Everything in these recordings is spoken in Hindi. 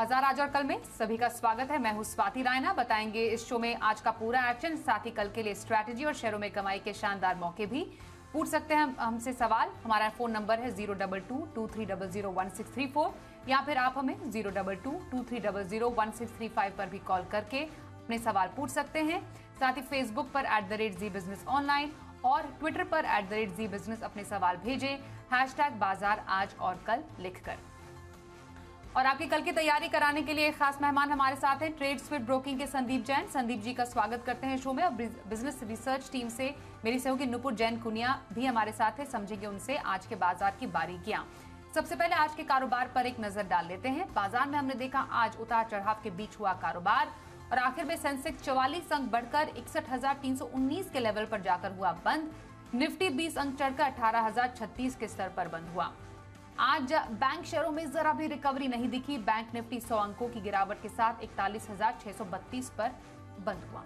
बाजार आज और कल में सभी का स्वागत है। मैं हूं स्वाति रायना। बताएंगे इस शो में आज का पूरा एक्शन, साथ ही कल के लिए स्ट्रैटेजी और शेयरों में कमाई के शानदार मौके भी। पूछ सकते हैं हमसे सवाल। हमारा फोन नंबर है 022-2300-1634 या फिर आप हमें 022-2300-1635 पर भी कॉल करके अपने सवाल पूछ सकते हैं। साथ ही फेसबुक पर @ZBusiness ऑनलाइन और ट्विटर पर @ZBusiness अपने सवाल भेजें #बाजार आज और कल लिखकर। और आपकी कल की तैयारी कराने के लिए एक खास मेहमान हमारे साथ हैं, ट्रेड स्विफ्ट ब्रोकिंग के संदीप जैन। संदीप जी का स्वागत करते हैं शो में। और बिजनेस रिसर्च टीम से मेरी सहयोगी नुपुर जैन कुनिया भी हमारे साथ है। समझेंगे उनसे आज के बाजार की बारीकियां। सबसे पहले आज के कारोबार पर एक नजर डाल लेते हैं। बाजार में हमने देखा आज उतार चढ़ाव के बीच हुआ कारोबार और आखिर में सेंसेक्स 44 अंक बढ़कर 61,319 के लेवल पर जाकर हुआ बंद। निफ्टी 20 अंक चढ़कर 18,036 के स्तर पर बंद हुआ। आज बैंक शेयरों में जरा भी रिकवरी नहीं दिखी। बैंक निफ्टी 100 अंकों की गिरावट के साथ 41,632 पर बंद हुआ।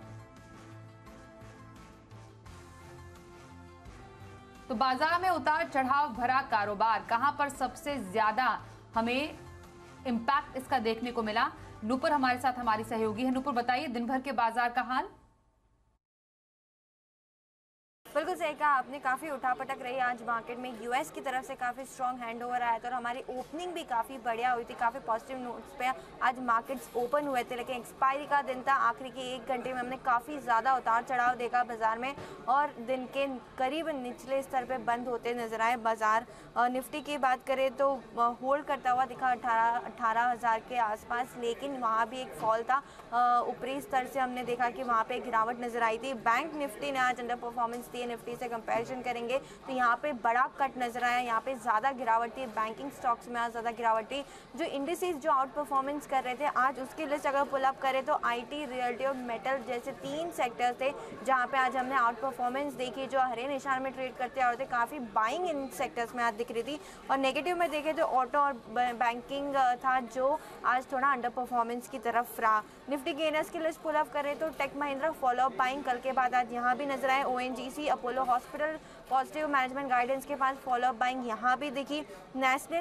तो बाजार में उतार चढ़ाव भरा कारोबार, कहां पर सबसे ज्यादा हमें इंपैक्ट इसका देखने को मिला? नुपुर हमारे साथ हमारी सहयोगी है। नुपुर, बताइए दिन भर के बाजार का हाल। बिल्कुल सही कहा आपने, काफ़ी उठापटक रही आज मार्केट में। यूएस की तरफ से काफ़ी स्ट्रॉन्ग हैंडओवर आया था और हमारी ओपनिंग भी काफ़ी बढ़िया हुई थी। काफ़ी पॉजिटिव नोट्स पे आज मार्केट्स ओपन हुए थे, लेकिन एक्सपायरी का दिन था। आखिरी के 1 घंटे में हमने काफ़ी ज़्यादा उतार चढ़ाव देखा बाजार में और दिन के करीब निचले स्तर पर बंद होते नजर आए बाजार। निफ्टी की बात करें तो होल्ड करता हुआ दिखा 18,000 के आसपास, लेकिन वहाँ भी एक फॉल था। ऊपरी स्तर से हमने देखा कि वहाँ पे गिरावट नजर आई थी। बैंक निफ्टी ने आज अंडर परफॉर्मेंस दी। निफ्टी से कंपैरिजन करेंगे तो यहाँ पे बड़ा कट नजर आया। यहाँ पे ज्यादा गिरावट थी। बैंकिंग स्टॉक्स में आज ज्यादा गिरावट थी। जो इंडिसेस जो आउट परफॉर्मेंस कर रहे थे आज, उसकी लिस्ट अगर पुल अप करें तो आईटी, रियल्टी और मेटल जैसे 3 सेक्टर्स थे जहाँ पे आज हमने आउट परफॉर्मेंस देखी। जो हरे निशान में ट्रेड करते आ रहे थे, काफी बाइंग इन सेक्टर्स में आज दिख रही थी। और नेगेटिव में देखें तो ऑटो और बैंकिंग था जो आज थोड़ा अंडर परफॉर्मेंस की तरफ रहा। निफ्टी गेनर्स की लिस्ट पुल अप करें तो Tech Mahindra follow up buying कल के बाद आज यहाँ भी नजर आए। ONGC, Apollo hospital positive management guidance के पास फॉलो अप बाइंग यहाँ भी दिखी। नेस्ले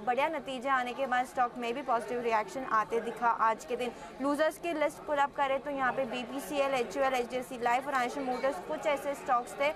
बढ़िया नतीजे आने के बाद स्टॉक में भी पॉजिटिव रिएक्शन आते दिखा आज के दिन। लूजर्स की लिस्ट पुल अप करें तो यहाँ पे बीपीसीएल, एचयूएल, एचडीएफसी लाइफ और आयशर मोटर्स कुछ ऐसे स्टॉक्स थे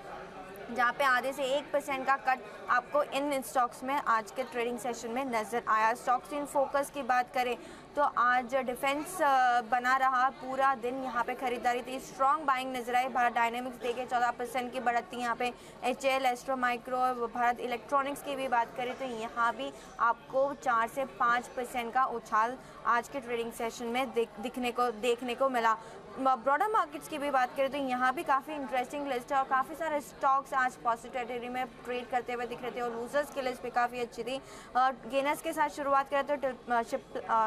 जहाँ पे आधे से 1% का कट आपको इन स्टॉक्स में आज के ट्रेडिंग सेशन में नजर आया। स्टॉक्स इन फोकस की बात करें तो आज डिफेंस बना रहा पूरा दिन। यहाँ पे खरीदारी थी, स्ट्रॉन्ग बाइंग नजर आई। भारत डायनेमिक्स देखे 14% की बढ़त थी यहाँ पे। HL, astro micro, Bharat electronics की भी बात करें तो यहाँ भी आपको 4 से 5% का उछाल आज के ट्रेडिंग सेशन में देखने को मिला। ब्रॉडर मार्केट्स की भी बात करें तो यहाँ भी काफ़ी इंटरेस्टिंग लिस्ट है और काफ़ी सारे स्टॉक्स आज पॉजिटिव टेरिटरी में ट्रेड करते हुए दिख रहे थे और लूजर्स की लिस्ट भी काफ़ी अच्छी थी। गेनर्स के साथ शुरुआत करें तो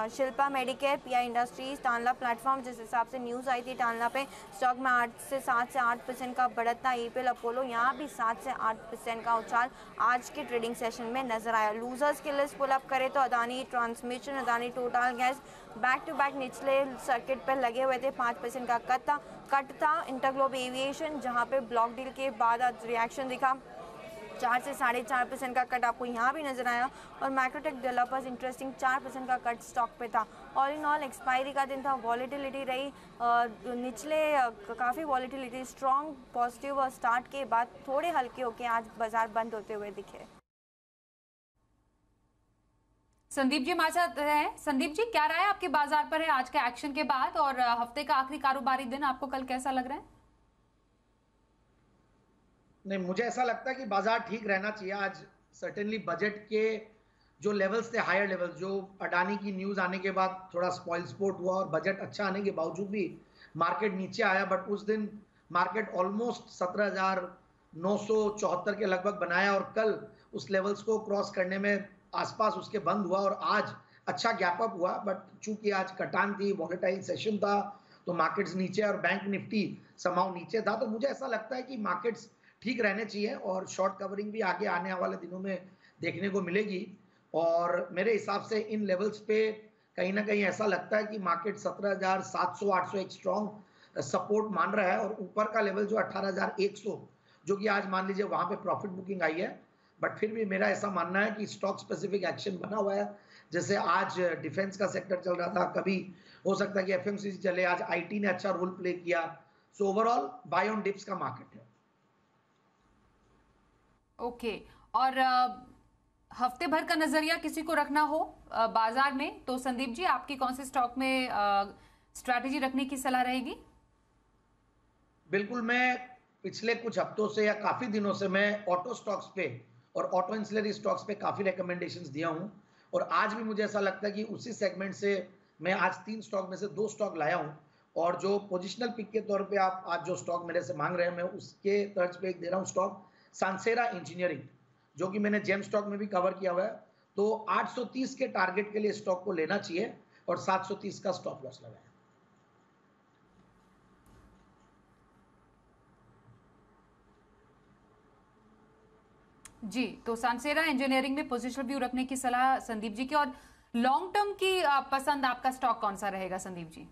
शिल्पा मेडिकेयर, पीआई इंडस्ट्रीज, टानला प्लेटफॉर्म, जिस हिसाब से न्यूज़ आई थी टानला पे स्टॉक में 7 से 8% का बढ़त था। ईपीएल, अपोलो यहाँ भी 7 से 8% का उछाल आज के ट्रेडिंग सेशन में नजर आया। लूजर्स की लिस्ट पुल अप करें तो Adani transmission, Adani Total gas back to back निचले सर्किट पर लगे हुए थे। 5% का कट था। इंटरग्लोब एविएशन जहां पे ब्लॉक डील के बाद आज रिएक्शन दिखा, 4 से 4.5% का कट आपको यहाँ भी नजर आया। और मैक्रोटेक डेवलपर्स इंटरेस्टिंग 4% का कट स्टॉक पे था। ऑल इन ऑल एक्सपायरी का दिन था, वॉलेटिलिटी रही निचले, काफ़ी वॉलेटिलिटी, स्ट्रॉन्ग पॉजिटिव स्टार्ट के बाद थोड़े हल्के होके आज बाजार बंद होते हुए दिखे। संदीप जी हमारे साथ हैं। संदीप जी, क्या राय आपके बाजार पर है आज के एक्शन के बाद और हफ्ते का आखिरी कारोबारी दिन आपको कल कैसा लग रहा है? नहीं, मुझे ऐसा लगता है कि बाजार ठीक रहना चाहिए आज। सर्टेनली बजट के जो लेवल्स थे, हायर लेवल्स, जो अडानी की न्यूज आने के बाद थोड़ा स्पॉइल स्पोर्ट हुआ और बजट अच्छा आने के बावजूद भी मार्केट नीचे आया। बट उस दिन मार्केट ऑलमोस्ट 17,974 के लगभग बनाया और कल उस लेवल्स को क्रॉस करने में आसपास उसके बंद हुआ और आज अच्छा गैप अप हुआ। बट चूंकि आज कटान थी, वॉलेटाइल सेशन था, तो मार्केट्स नीचे और बैंक निफ्टी समाव नीचे था। तो मुझे ऐसा लगता है कि मार्केट्स ठीक रहने चाहिए और शॉर्ट कवरिंग भी आगे आने वाले दिनों में देखने को मिलेगी। और मेरे हिसाब से इन लेवल्स पे कहीं ना कहीं ऐसा लगता है कि मार्केट 17,700-800 एक स्ट्रॉन्ग सपोर्ट मान रहा है और ऊपर का लेवल जो 18,100 जो कि आज मान लीजिए वहां पे प्रॉफिट बुकिंग आई है, बट फिर भी मेरा ऐसा मानना है कि स्टॉक स्पेसिफिक एक्शन बना हुआ है। जैसे आज डिफेंस का सेक्टर चल रहा था, कभी हो सकता है कि एफएमसीजी चले, आज आईटी ने अच्छा रोल प्ले किया। So overall buy on dips का मार्केट है। ओके। और हफ्ते भर का नजरिया किसी को रखना हो बाजार में, तो संदीप जी आपकी कौन से स्टॉक में स्ट्रैटेजी रखने की सलाह रहेगी? बिल्कुल, मैं पिछले कुछ हफ्तों से या काफी दिनों से मैं ऑटो स्टॉक्स पे और ऑटो इंसुलरी स्टॉक्स पे काफी रिकमेंडेशंस दिया हूं, और आज भी मुझे ऐसा लगता है कि उसी सेगमेंट से मैं आज 3 स्टॉक में से 2 स्टॉक लाया हूं। और जो पोजिशनल पिक के तौर पे आप आज जो स्टॉक मेरे से मांग रहे हैं, मैं उसके तर्ज पे एक दे रहा हूं स्टॉक, सांसेरा इंजीनियरिंग, जो कि मैंने जेम स्टॉक में भी कवर किया हुआ है। तो 830 के टारगेट के लिए स्टॉक को लेना चाहिए और 730 का स्टॉप लॉस लगाया। जी, तो सांसेरा इंजीनियरिंग में पोजिशनल व्यू रखने की सलाह संदीप जी की। और लॉन्ग टर्म की पसंद आपका स्टॉक कौन सा रहेगा संदीप जी?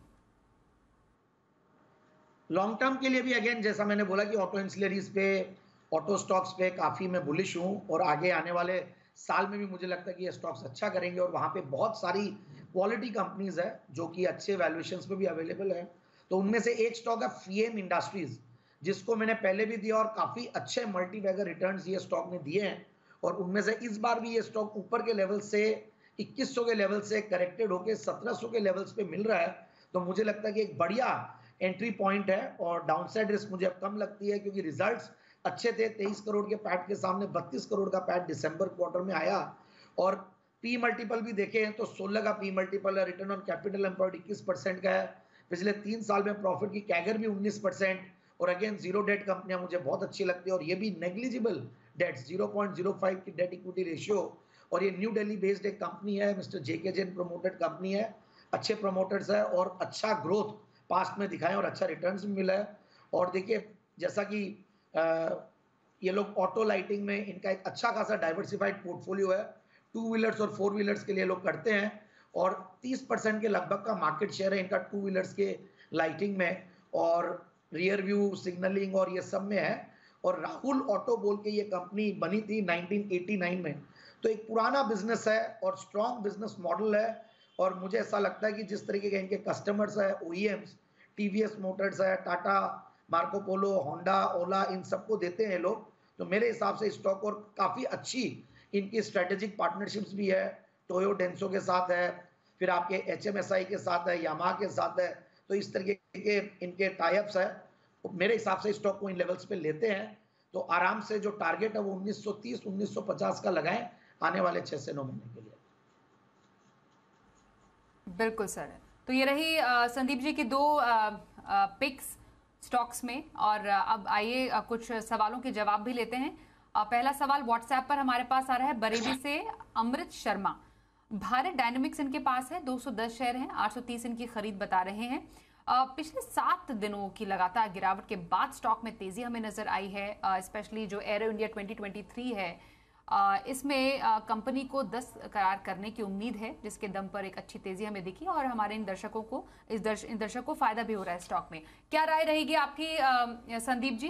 लॉन्ग टर्म के लिए भी अगेन जैसा मैंने बोला कि ऑटो इंसुलरीज पे, ऑटो स्टॉक्स पे काफ़ी मैं बुलिश हूँ, और आगे आने वाले साल में भी मुझे लगता है कि ये स्टॉक्स अच्छा करेंगे, और वहाँ पे बहुत सारी क्वालिटी कंपनीज है जो कि अच्छे वैल्यूएशंस पे भी अवेलेबल है। तो उनमें से एक स्टॉक है फीएम इंडस्ट्रीज, जिसको मैंने पहले भी दिया और काफ़ी अच्छे मल्टीबैगर रिटर्न्स ये स्टॉक ने दिए हैं। और उनमें से इस बार भी ये स्टॉक ऊपर के लेवल से 2100 के लेवल से करेक्टेड होकर 1700 के लेवल्स पे मिल रहा है। तो मुझे लगता है कि एक बढ़िया एंट्री पॉइंट है, और डाउनसाइड रिस्क मुझे अब कम लगती है, क्योंकि रिजल्ट्स अच्छे थे। 23 करोड़ के पैट के सामने 32 करोड़ का पैट दिसंबर क्वार्टर में आया, और पी मल्टीपल भी देखे हैं तो 16 का पी मल्टीपल है। रिटर्न ऑन कैपिटल एम्प्लॉयड 21% का है। पिछले 3 साल में प्रॉफिट की कैगर भी 19%, और अगेन जीरो डेट कंपनियां मुझे बहुत अच्छी लगती है, और ये भी नेग्लिजिबल डेट, 0.05 की डेट इक्विटी रेशियो। और ये न्यू दिल्ली बेस्ड एक कंपनी है, मिस्टर जेके जैन प्रमोटेड कंपनी है, अच्छे प्रमोटर्स है, और अच्छा ग्रोथ पास्ट में दिखाएं और अच्छा रिटर्न्स भी मिला है। और देखिए जैसा कि ये लोग ऑटो लाइटिंग में इनका एक अच्छा खासा डाइवर्सिफाइड पोर्टफोलियो है, 2 व्हीलर्स और 4 व्हीलर्स के लिए लोग करते हैं, और 30% के लगभग का मार्केट शेयर है इनका 2 व्हीलर्स के लाइटिंग में, और रियर व्यू सिग्नलिंग और ये सब में है। और राहुल ऑटो बोल के ये कंपनी बनी थी 1989 में। तो एक पुराना बिजनेस है और स्ट्रॉन्ग बिजनेस मॉडल है, और मुझे ऐसा लगता है कि जिस तरीके के इनके कस्टमर्स है, ओईएम्स, टीवीएस मोटर्स है, टाटा, मार्को पोलो, होंडा, ओला, इन सबको देते हैं लोग। तो मेरे हिसाब से स्टॉक और काफ़ी अच्छी इनकी स्ट्रेटेजिक पार्टनरशिप्स भी है, टोयो डेंसो के साथ है, फिर आपके एचएमएसआई के साथ है, यामाहा के साथ है। तो इस तरीके के इनके टाइप्स है। तो मेरे हिसाब से स्टॉक को इन लेवल्स पे लेते हैं तो आराम से जो टारगेट है वो 1930 1950 का लगाएं आने वाले 6 से 9 महीने के लिए। बिल्कुल सर। तो ये रही संदीप जी की 2 पिक्स स्टॉक्स में। और अब आइए कुछ सवालों के जवाब भी लेते हैं। पहला सवाल व्हाट्सएप पर हमारे पास आ रहा है बरेली से अमृत शर्मा। भारत डायनेमिक्स इनके पास है, 210 शेयर हैं, 830 इनकी खरीद बता रहे हैं। पिछले 7 दिनों की लगातार गिरावट के बाद स्टॉक में तेजी हमें नजर आई है। स्पेशली जो एरो इंडिया 2023 है, इसमें कंपनी को 10 करार करने की उम्मीद है, जिसके दम पर एक अच्छी तेजी हमें दिखी, और हमारे इन दर्शकों को इन दर्शकों को फायदा भी हो रहा है स्टॉक में। क्या राय रहेगी आपकी संदीप जी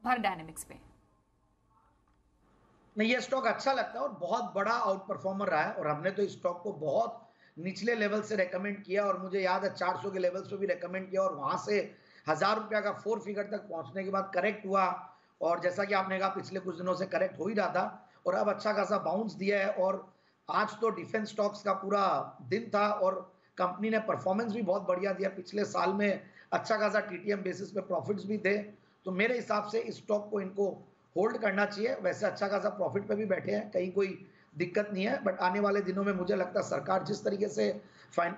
भारत डायनेमिक्स पे? नहीं, ये स्टॉक अच्छा लगता है और बहुत बड़ा आउट परफॉर्मर रहा है, और हमने तो इस स्टॉक को बहुत निचले लेवल से रेकमेंड किया, और मुझे याद है 400 के लेवल्स पे भी रेकमेंड किया, और वहां से 1000 रुपया का 4 फिगर तक पहुंचने के बाद करेक्ट हुआ, और जैसा कि आपने कहा पिछले कुछ दिनों से करेक्ट हो ही रहा था, और अब अच्छा खासा बाउंस दिया है। और आज तो डिफेंस स्टॉक्स का पूरा दिन था, और कंपनी ने परफॉर्मेंस भी बहुत बढ़िया दिया। पिछले साल में अच्छा खासा टीटीएम बेसिस पे प्रॉफिट्स भी थे। तो मेरे हिसाब से इस स्टॉक को इनको होल्ड करना चाहिए। वैसे अच्छा खासा प्रॉफिट पे भी बैठे हैं, कहीं कोई दिक्कत नहीं है, बट आने वाले दिनों में मुझे लगता है सरकार जिस तरीके से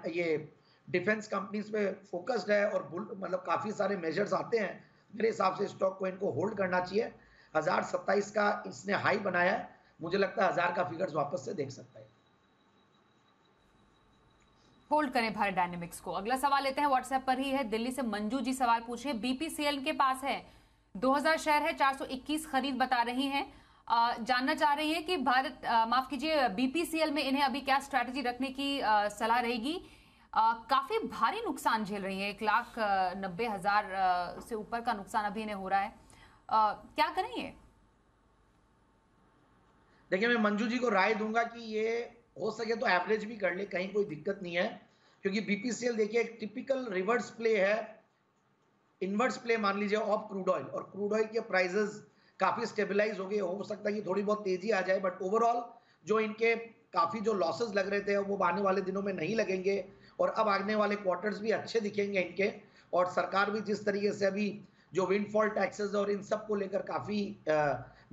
ये डिफेंस कंपनीज पे फोकस्ड है, और मतलब काफ़ी सारे मेजर्स आते हैं, मेरे हिसाब से स्टॉक को इनको होल्ड करना चाहिए। 1027 का इसने हाई बनाया है, मुझे लगता है 1000 का फिगर्स वापस से देख सकता है। होल्ड करें भारत डायनेमिक्स को। अगला सवाल लेते हैं, व्हाट्सएप पर ही है, दिल्ली से मंजू जी सवाल पूछे। बीपीसीएल के पास है 2000 शेयर है, 421 खरीद बता रही हैं। जानना चाह रही है कि माफ कीजिए बीपीसीएल में इन्हें अभी क्या स्ट्रैटेजी रखने की सलाह रहेगी। काफी भारी नुकसान झेल रही है, 1,90,000 से ऊपर का नुकसान अभी इन्हें हो रहा है। क्या करें ये? देखिए, मैं मंजू जी को राय दूंगा कि ये हो सके तो एवरेज भी कर ले, कहीं कोई दिक्कत नहीं है, क्योंकि बीपीसीएल देखिए एक टिपिकल रिवर्स प्ले है, इनवर्स प्ले मान लीजिए ऑफ क्रूड ऑयल, और क्रूड ऑयल के प्राइसेस काफी स्टेबलाइज हो गए, हो सकता है कि थोड़ी बहुत तेजी आ जाए, बट ओवरऑल जो इनके काफी जो लॉसेस लग रहे थे वो आने वाले दिनों में नहीं लगेंगे, और अब आने वाले क्वार्टर्स भी अच्छे दिखेंगे इनके। और सरकार भी जिस तरीके से अभी जो विंडफॉल टैक्सेस और इन सब को लेकर काफी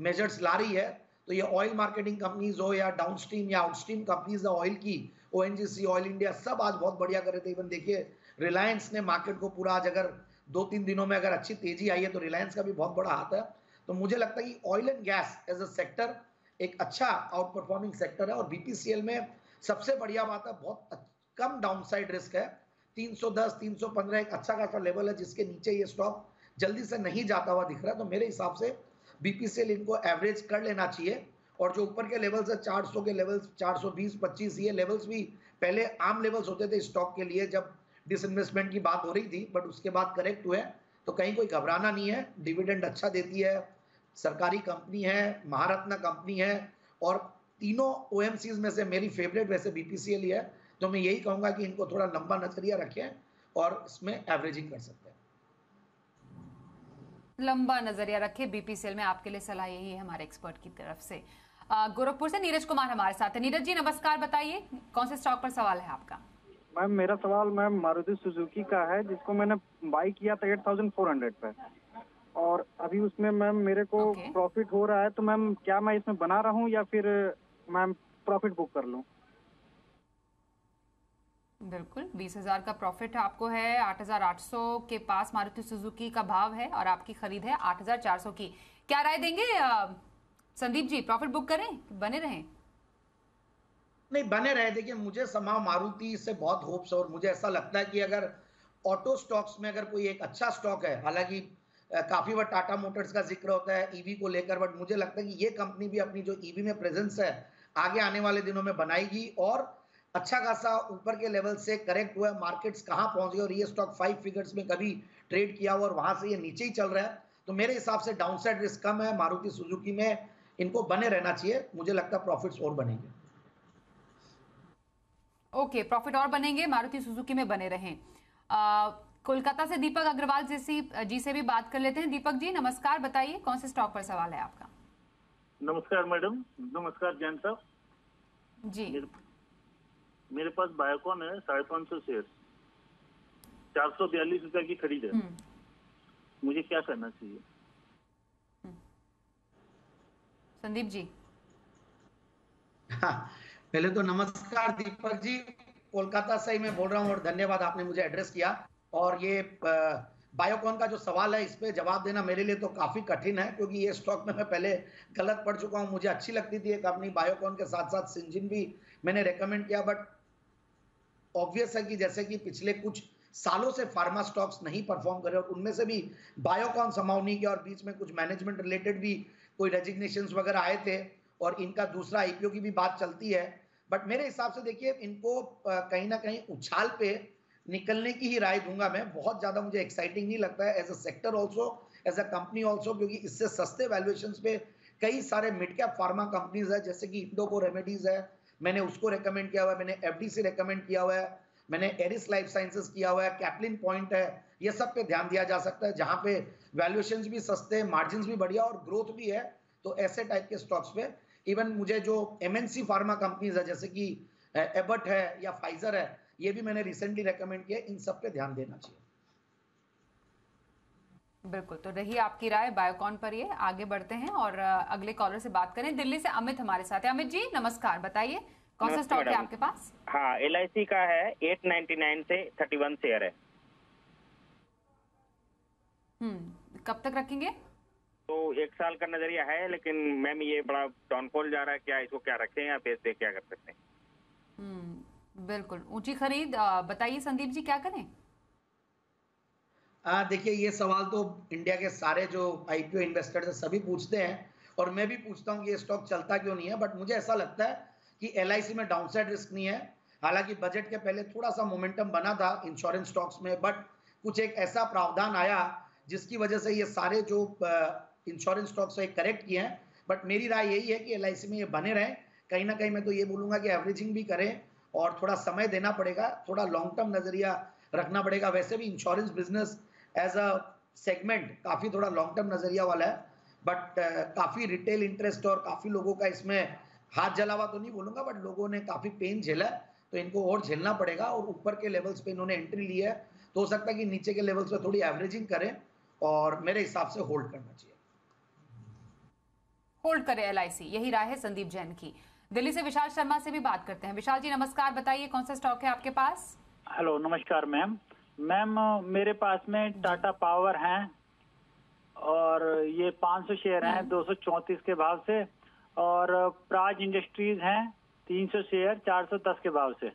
मेजर्स ला रही है, तो ये ऑयल मार्केटिंग कंपनीज हो या डाउनस्ट्रीम या आउटस्ट्रीम कंपनीज ऑयल की, ओएनजीसी, ऑयल इंडिया, सब आज बहुत बढ़िया कर रहे थे। इवन देखिए रिलायंस ने मार्केट को पूरा, आज अगर 2-3 दिनों में अगर अच्छी तेजी आई है तो रिलायंस का भी बहुत बड़ा हाथ है। तो मुझे लगता है कि oil and gas as a sector एक अच्छा आउट परफॉर्मिंग सेक्टर है, और बीपीसीएल में सबसे बढ़िया बात है बहुत कम डाउनसाइड रिस्क है। 310 315 एक अच्छा खासा लेवल है जिसके नीचे ये स्टॉक जल्दी से नहीं जाता हुआ दिख रहा है। तो मेरे हिसाब से बीपीसीएल इनको एवरेज कर लेना चाहिए, और जो ऊपर के लेवल्स है 400 के लेवल्स, 420-25, ये लेवल्स भी पहले आम लेवल्स होते थे स्टॉक के लिए जब डिसइन्वेस्टमेंट की बात हो रही थी, बट उसके बाद करेक्ट हुए। तो कहीं कोई घबराना नहीं है, डिविडेंड अच्छा देती है, सरकारी कंपनी है, महारत्न कंपनी है, और तीनों ओएमसीज में से मेरी फेवरेट वैसे बीपीसीएल ही है। तो मैं यही कहूंगा कि इनको थोड़ा लंबा नजरिया रखें और इसमें एवरेजिंग कर सकते हैं। लंबा नजरिया रखे बीपीसीएल में, आपके लिए सलाह यही है हमारे एक्सपर्ट की तरफ से। गोरखपुर से नीरज कुमार हमारे साथ है। नीरज जी नमस्कार, बताइए कौन से स्टॉक पर सवाल है आपका? मैम मेरा सवाल मैम मारुति सुजुकी का है, जिसको मैंने बाई किया था 8400 पे, और अभी उसमें मैम मेरे को प्रॉफिट हो रहा है, तो मैम क्या मैं इसमें बना रहा हूँ या फिर मैम प्रॉफिट बुक कर लूँ? बिल्कुल, 20,000 का प्रॉफिट आपको है, 8,800 के पास मारुति सुजुकी का भाव है और आपकी खरीद है 8,400 की। क्या राय देंगे संदीप जी, प्रॉफिट बुक करें, बने रहें? नहीं, बने रहे। देखिए, मुझे समा मारुति से बहुत होप्स है, और मुझे ऐसा लगता है कि अगर ऑटो स्टॉक्स में अगर कोई एक अच्छा स्टॉक है, हालांकि काफी बार टाटा मोटर्स का जिक्र होता है ईवी को लेकर, बट मुझे लगता है कि ये कंपनी भी अपनी जो ईवी में प्रेजेंस है आगे आने वाले दिनों में बनाएगी, और अच्छा खासा ऊपर के लेवल से करेक्ट हुआ, मार्केट्स कहाँ पहुंच गए, और ये स्टॉक 5 फिगर्स में कभी ट्रेड किया हुआ और वहां से ये नीचे ही चल रहा है। तो मेरे हिसाब से डाउनसाइड रिस्क कम है मारुति सुजुकी में, इनको बने रहना चाहिए। मुझे लगता है प्रॉफिट्स और बनेंगे। ओके, प्रॉफिट और बनेंगे, मारुति सुजुकी में बने रहें। कोलकाता से दीपक अग्रवाल जी से भी बात कर लेते हैं। दीपक जी नमस्कार, बताइए कौन से स्टॉक पर सवाल है आपका? नमस्कार मैडम। नमस्कार जैन साहब जी। मेरे पास बायोकॉन है 550 शेयर, 442 रुपए की खरीद है, मुझे क्या करना चाहिए? संदीप जी। हाँ, पहले तो नमस्कार दीपक जी, कोलकाता से ही मैं बोल रहा हूँ, और धन्यवाद आपने मुझे एड्रेस किया। और ये बायोकॉन का जो सवाल है, इस पे जवाब देना मेरे लिए तो काफी कठिन है, क्योंकि ये स्टॉक में मैं पहले गलत पढ़ चुका हूँ। मुझे अच्छी लगती थी ये कंपनी, बायोकॉन के साथ साथ सिंजिन भी मैंने रेकमेंड किया, बट ऑब्वियस है कि जैसे कि पिछले कुछ सालों से फार्मा स्टॉक्स नहीं परफॉर्म करे, और उनमें से भी बायोकॉन संभव नहीं किया, और बीच में कुछ मैनेजमेंट रिलेटेड भी कोई रेजिग्नेशंस वगैरह आए थे, और इनका दूसरा आईपीओ की भी बात चलती है। बट मेरे हिसाब से देखिए, इनको कहीं ना कहीं उछाल पे निकलने की ही राय दूंगा मैं। बहुत ज्यादा मुझे एक्साइटिंग नहीं लगता है as a sector also, as a company also, क्योंकि इससे सस्ते वैल्यूएशंस पे कई सारे मिड कैप फार्मा कंपनीज है, जैसे कि इंडोको रेमेडीज है, मैंने उसको रेकमेंड किया हुआ है, मैंने एफडीसी रेकमेंड किया हुआ है, मैंने एरिस लाइफ साइंसेस किया हुआ है, कैप्लिन पॉइंट है। ये सब पे ध्यान दिया जा सकता है, जहां पे वैल्यूएशंस भी सस्ते, मार्जिन भी बढ़िया और ग्रोथ भी है। तो ऐसे टाइप के स्टॉक्स पे, इवन मुझे जो एमएनसी फार्मा कंपनीज है जैसे कि एबट है या फाइजर है, ये भी मैंने रिसेंटली रेकमेंड किया, इन सब पे ध्यान देना चाहिए। बिल्कुल, तो रही आपकी राय बायोकॉन पर। ये आगे बढ़ते हैं और अगले कॉलर से बात करें। दिल्ली से अमित हमारे साथ है। अमित जी नमस्कार, बताइए कौन सा स्टॉक है आपके पास? हाँ, LIC का है, 899 से 31 शेयर है। कब तक रखेंगे? तो 1 साल का नजरिया है, लेकिन मैम ये बड़ा डाउनफॉल जा रहा है, क्या इसको क्या रखें या बेच दे, क्या कर सकते हैं? बिल्कुल ऊंची खरीद, बताइए संदीप जी क्या करें? देखिए, ये सवाल तो इंडिया के सारे जो आईपीओ इन्वेस्टर्स है सभी पूछते हैं, और मैं भी पूछता हूँ कि ये स्टॉक चलता क्यों नहीं है। बट मुझे ऐसा लगता है कि LIC में डाउनसाइड रिस्क नहीं है। हालांकि बजट के पहले थोड़ा सा मोमेंटम बना था इंश्योरेंस स्टॉक्स में, बट कुछ एक ऐसा प्रावधान आया जिसकी वजह से ये सारे जो इंश्योरेंस स्टॉक्स है करेक्ट किए हैं। बट मेरी राय यही है कि LIC में ये बने रहें। कहीं ना कहीं मैं तो ये बोलूंगा कि एवरेजिंग भी करें और थोड़ा समय देना पड़ेगा, थोड़ा लॉन्ग टर्म नजरिया रखना पड़ेगा। वैसे भी insurance business as a segment काफी थोड़ा लॉन्ग टर्म नजरिया वाला है, बट काफी रिटेल इंटरेस्ट और काफी लोगों का इसमें हाथ जलावा तो नहीं बोलूंगा, बट लोगों ने काफी पेन झेला है, तो इनको और झेलना पड़ेगा। और ऊपर के लेवल्स पे इन्होंने एंट्री ली है, तो हो सकता है कि नीचे के लेवल्स पे थोड़ी एवरेजिंग करें और मेरे हिसाब से होल्ड करना चाहिए। होल्ड करे LIC, यही राय है संदीप जैन की। दिल्ली से विशाल शर्मा से भी बात करते हैं। विशाल जी नमस्कार, बताइए कौन सा स्टॉक है आपके पास? हेलो नमस्कार मैम। मैम मेरे पास में टाटा पावर हैं और ये 500 शेयर हैं 234 के भाव से, और प्राज इंडस्ट्रीज हैं 300 शेयर 410 के भाव से।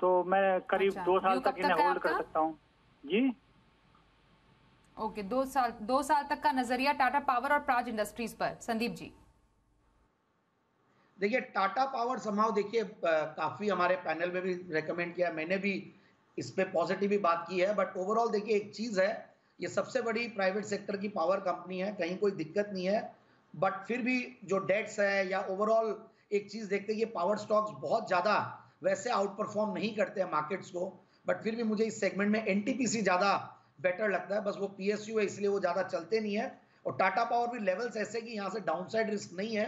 तो मैं करीब 2 साल तक इन्हें होल्ड कर सकता हूँ जी। ओके, 2 साल तक का नजरिया टाटा पावर और प्राज इंडस्ट्रीज पर। संदीप जी देखिए, टाटा पावर समाव देखिए काफी हमारे पैनल में भी रेकमेंड किया, मैंने भी इस पे पॉजिटिव भी बात की है। बट ओवरऑल देखिए एक चीज है, ये सबसे बड़ी प्राइवेट सेक्टर की पावर कंपनी है, कहीं कोई दिक्कत नहीं है। बट फिर भी जो डेट्स है या ओवरऑल एक चीज देखते हैं, ये पावर स्टॉक्स बहुत ज्यादा वैसे आउट परफॉर्म नहीं करते हैं मार्केट्स को, बट फिर भी मुझे इस सेगमेंट में NTPC ज्यादा बेटर लगता है। बस वो PSU है इसलिए वो ज्यादा चलते नहीं है। और टाटा पावर भी लेवल्स ऐसे कि यहाँ से डाउनसाइड रिस्क नहीं है,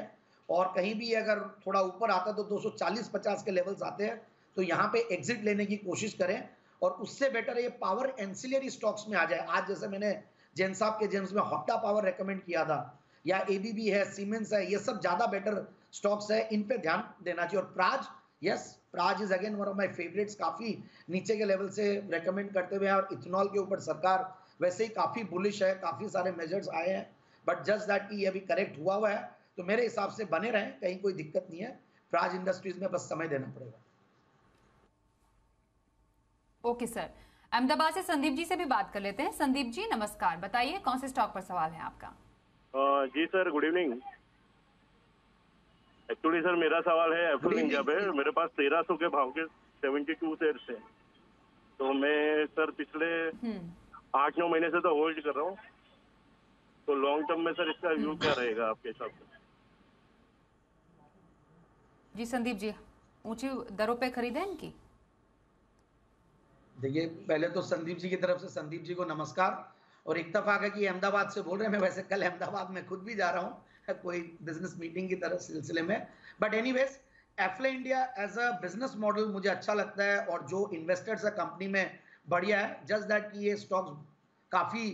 और कहीं भी अगर थोड़ा ऊपर आता है तो 240-50 के लेवल्स आते हैं, तो यहाँ पे एग्जिट लेने की कोशिश करें। और उससे बेटर ये पावर एंसिलरी स्टॉक्स में आ जाए। आज जैसे मैंने जैन साहब के जेम्स में हॉट्टा पावर रेकमेंड किया था, या ABB है, सीमेंस है, ये सब ज्यादा बेटर स्टॉक्स है, इन पे ध्यान देना चाहिए। और Praj, yes Praj is again one of my favourites, काफी नीचे के लेवल से रेकमेंड करते हुए हैं। और इथेनॉल के ऊपर सरकार वैसे ही काफी बुलिश है, काफी सारे मेजर्स आए हैं, बट जस्ट दैट कि ये अभी करेक्ट हुआ है, तो मेरे हिसाब से बने रहें, कहीं कोई दिक्कत नहीं है। प्राज इंडस्ट्रीज में बस समय देना पड़ेगा। ओके सर, अहमदाबाद से संदीप जी से भी बात कर लेते हैं। संदीप जी नमस्कार, बताइए कौन से स्टॉक पर सवाल है आपका? जी sir, good evening. Actually sir मेरा सवाल है एप्पल इंडिया पे। मेरे पास 1300 के भाव के 72 शेयर है, तो मैं सर पिछले 8-9 महीने से तो होल्ड कर रहा हूँ, तो लॉन्ग टर्म में सर इसका व्यू क्या रहेगा आपके हिसाब से? जी संदीप जी, ऊंची दरों पे खरीदें इनकी? देखिए, पहले तो संदीप जी की तरफ से संदीप जी को नमस्कार, और इत्तेफाक है कि अहमदाबाद से बोल रहे हैं। मैं वैसे कल अहमदाबाद में खुद भी जा रहा हूँ कोई बिजनेस मीटिंग की तरह सिलसिले में। But anyways, Affle India as a business model मुझे अच्छा लगता है, और जो इन्वेस्टर्स है कंपनी में बढ़िया है। जस्ट दैट कि ये स्टॉक्स काफ़ी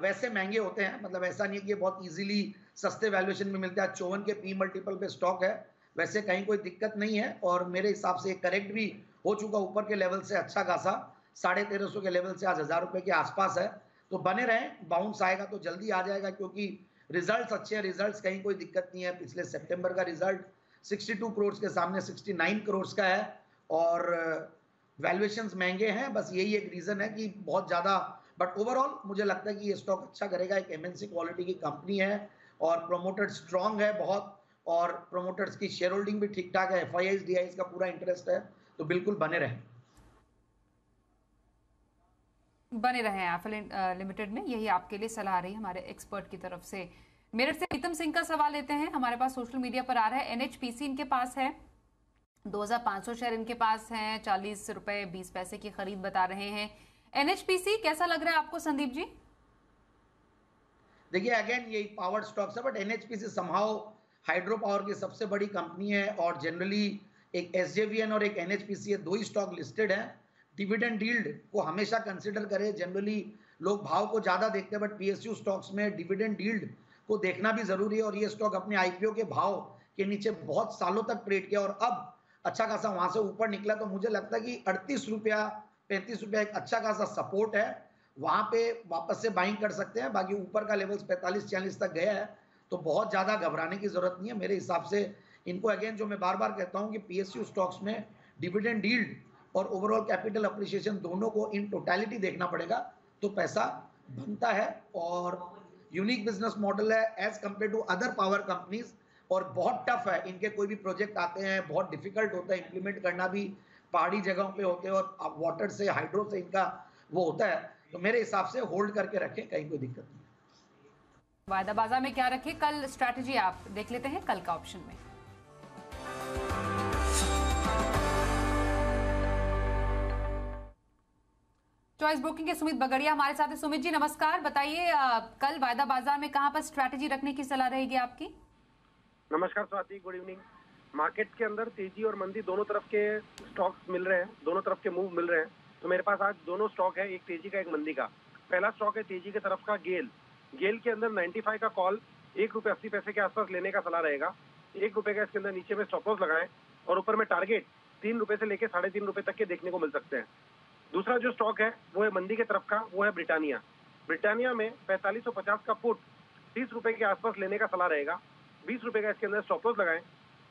वैसे महंगे होते हैं, मतलब ऐसा नहीं है कि ये बहुत इजीली सस्ते वैल्यूएशन में मिलता है। 54 के P मल्टीपल पे स्टॉक है, वैसे कहीं कोई दिक्कत नहीं है। और मेरे हिसाब से करेक्ट भी हो चुका ऊपर के लेवल से अच्छा खासा, 1350 के लेवल से आज 1000 रुपये के आसपास है। तो बने रहें, बाउंस आएगा तो जल्दी आ जाएगा, क्योंकि रिजल्ट्स अच्छे हैं, रिजल्ट्स कहीं कोई दिक्कत नहीं है। पिछले सितंबर का रिजल्ट 62 करोड़ के सामने 69 करोड़ का है, और वैल्यूएशंस महंगे हैं। बस यही एक रीजन है कि बहुत ज़्यादा, बट ओवरऑल मुझे लगता है कि ये स्टॉक अच्छा करेगा। एक MNC क्वालिटी की कंपनी है, और प्रोमोटर स्ट्रांग है बहुत, और प्रोमोटर्स की शेयर होल्डिंग भी ठीक ठाक है, FIIs DIIs का पूरा इंटरेस्ट है, तो बिल्कुल बने रहें। एप्पल लिमिटेड में, यही आपके लिए सलाह रही हमारे एक्सपर्ट की तरफ से। मेरठ से प्रीतम सिंह का सवाल लेते हैं, हमारे पास सोशल मीडिया पर आ रहा है। NHPC इनके पास है, 2500 शेयर इनके पास हैं, 40 रुपए 20 पैसे की खरीद बता रहे हैं। NHPC कैसा लग रहा है आपको संदीप जी? देखिए, अगेन ये पावर स्टॉक्स है, but NHPC somehow hydro power की सबसे बड़ी कंपनी है, और जनरली एक SJVN और एक NHPC है, दो ही स्टॉक लिस्टेड है। डिविडेंड यील्ड को हमेशा कंसिडर करें। जनरली लोग भाव को ज्यादा देखते हैं, बट PSU स्टॉक्स में डिविडेंड यील्ड को देखना भी जरूरी है। और ये स्टॉक अपने IPO के भाव के नीचे बहुत सालों तक ट्रेड किया, और अब अच्छा खासा वहां से ऊपर निकला। तो मुझे लगता है कि 38 रुपया 35 रुपया एक अच्छा खासा सपोर्ट है, वहां पे वापस से बाइंग कर सकते हैं। बाकी ऊपर का लेवल्स 45-46 तक गया है, तो बहुत ज्यादा घबराने की जरूरत नहीं है मेरे हिसाब से। इनको अगेन जो मैं बार बार कहता हूं कि PSU स्टॉक्स में डिविडेंड यील्ड और ओवरऑल कैपिटल अप्रिसिएशन दोनों को इन टोटलिटी देखना पड़ेगा, तो पैसा बनता है। और यूनिक बिजनेस मॉडल है as compare to other power companies, और बहुत टफ है। इनके कोई भी प्रोजेक्ट आते हैं, बहुत डिफिकल्ट होता है इंप्लीमेंट करना भी, पहाड़ी जगहों पे होते हैं, और वाटर से हाइड्रो से इनका वो होता है। तो मेरे हिसाब से होल्ड करके रखें, कहीं कोई दिक्कत नहीं। वायदा बाजार में क्या रखे कल स्ट्रैटेजी, आप देख लेते हैं कल का ऑप्शन में। चॉइस ब्रोकिंग के सुमित बगड़िया हमारे साथ हैं। सुमित जी नमस्कार, बताइए कल वायदा बाजार में कहां पर स्ट्रैटेजी रखने की सलाह रहेगी आपकी? नमस्कार स्वाति, गुड इवनिंग। मार्केट के अंदर तेजी और मंदी दोनों तरफ के स्टॉक्स मिल रहे हैं, दोनों तरफ के मूव मिल रहे हैं। तो मेरे पास आज दोनों स्टॉक है, एक तेजी का एक मंदी का। पहला स्टॉक है तेजी की तरफ का गेल के अंदर 95 का कॉल ₹1.80 के आसपास लेने का सलाह रहेगा। ₹1 का इसके अंदर नीचे में स्टॉप लॉस लगाएं और ऊपर में टारगेट ₹3 से लेकर ₹3.5 तक के देखने को मिल सकते हैं। दूसरा जो स्टॉक है वो है मंदी की तरफ का, वो है ब्रिटानिया में 4550 का पुट ₹30 के आसपास लेने का सलाह रहेगा। ₹20 का इसके अंदर स्टॉप लॉस लगाएं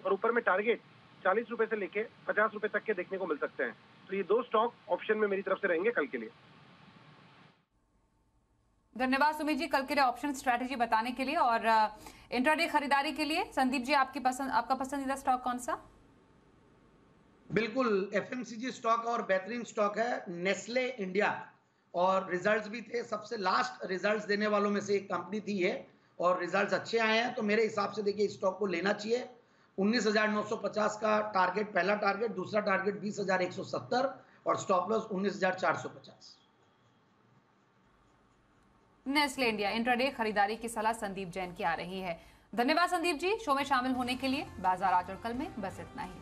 और ऊपर में टारगेट ₹40 से लेके ₹50 तक के देखने को मिल सकते हैं। तो ये दो स्टॉक ऑप्शन में मेरी तरफ से रहेंगे कल के लिए। धन्यवाद सुमित जी कल के लिए ऑप्शन स्ट्रैटेजी बताने के लिए। और इंट्राडे खरीदारी के लिए संदीप जी आपका पसंदीदा स्टॉक कौन सा? बिल्कुल एफएमसीजी स्टॉक और बेहतरीन स्टॉक है नेस्ले इंडिया, और रिजल्ट्स भी थे, सबसे लास्ट रिजल्ट्स देने वालों में से एक कंपनी थी ये, और रिजल्ट्स अच्छे आए हैं। तो मेरे हिसाब से देखिए स्टॉक को लेना चाहिए। 19,950 का टारगेट, पहला टारगेट, दूसरा टारगेट 20,170 और stop loss 19,450। Nestle India intraday खरीदारी की सलाह संदीप जैन की आ रही है। धन्यवाद संदीप जी शो में शामिल होने के लिए। बाजार आज और कल में बस इतना ही।